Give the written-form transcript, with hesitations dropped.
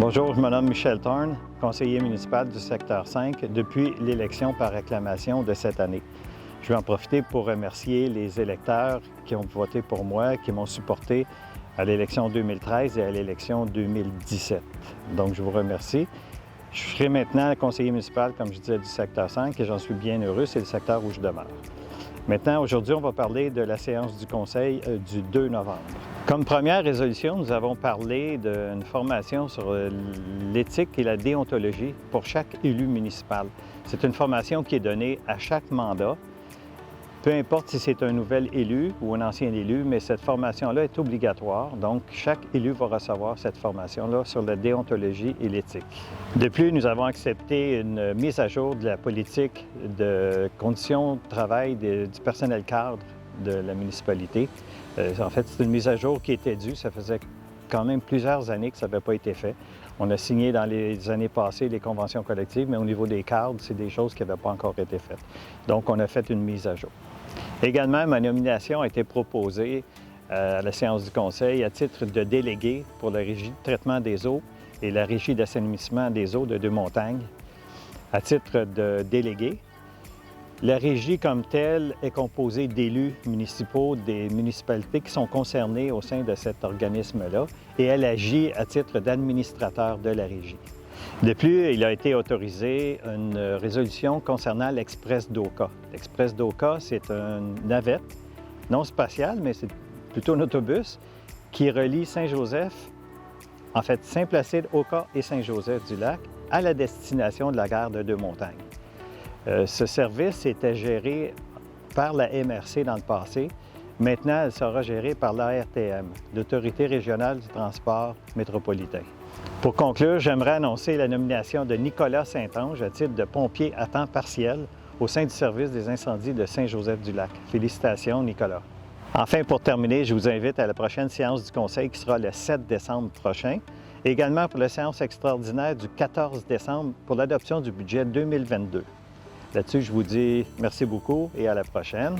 Bonjour, je me nomme Michel Thorne, conseiller municipal du secteur 5 depuis l'élection par acclamation de cette année. Je vais en profiter pour remercier les électeurs qui ont voté pour moi, qui m'ont supporté à l'élection 2013 et à l'élection 2017. Donc, je vous remercie. Je serai maintenant conseiller municipal, comme je disais, du secteur 5 et j'en suis bien heureux. C'est le secteur où je demeure. Maintenant, aujourd'hui, on va parler de la séance du Conseil du 2 novembre. Comme première résolution, nous avons parlé d'une formation sur l'éthique et la déontologie pour chaque élu municipal. C'est une formation qui est donnée à chaque mandat, peu importe si c'est un nouvel élu ou un ancien élu, mais cette formation-là est obligatoire. Donc, chaque élu va recevoir cette formation-là sur la déontologie et l'éthique. De plus, nous avons accepté une mise à jour de la politique de conditions de travail du personnel cadre de la municipalité. En fait, c'est une mise à jour qui était due. Ça faisait quand même plusieurs années que ça n'avait pas été fait. On a signé dans les années passées les conventions collectives, mais au niveau des cadres, c'est des choses qui n'avaient pas encore été faites. Donc, on a fait une mise à jour. Également, ma nomination a été proposée à la séance du Conseil à titre de délégué pour la Régie de traitement des eaux et la Régie d'assainissement des eaux de Deux-Montagnes. À titre de délégué, la Régie comme telle est composée d'élus municipaux des municipalités qui sont concernées au sein de cet organisme-là et elle agit à titre d'administrateur de la Régie. De plus, il a été autorisé une résolution concernant l'Express d'Oka. L'Express d'Oka, c'est une navette non spatiale, mais c'est plutôt un autobus qui relie Saint-Joseph, en fait Saint-Placide, Oka et Saint-Joseph-du-Lac à la destination de la gare de Deux-Montagnes. Ce service était géré par la MRC dans le passé. Maintenant, elle sera gérée par l'ARTM, l'Autorité régionale du transport métropolitain. Pour conclure, j'aimerais annoncer la nomination de Nicolas Saint-Onge à titre de pompier à temps partiel au sein du service des incendies de Saint-Joseph-du-Lac. Félicitations, Nicolas. Enfin, pour terminer, je vous invite à la prochaine séance du Conseil qui sera le 7 décembre prochain. Et également pour la séance extraordinaire du 14 décembre pour l'adoption du budget 2022. Là-dessus, je vous dis merci beaucoup et à la prochaine.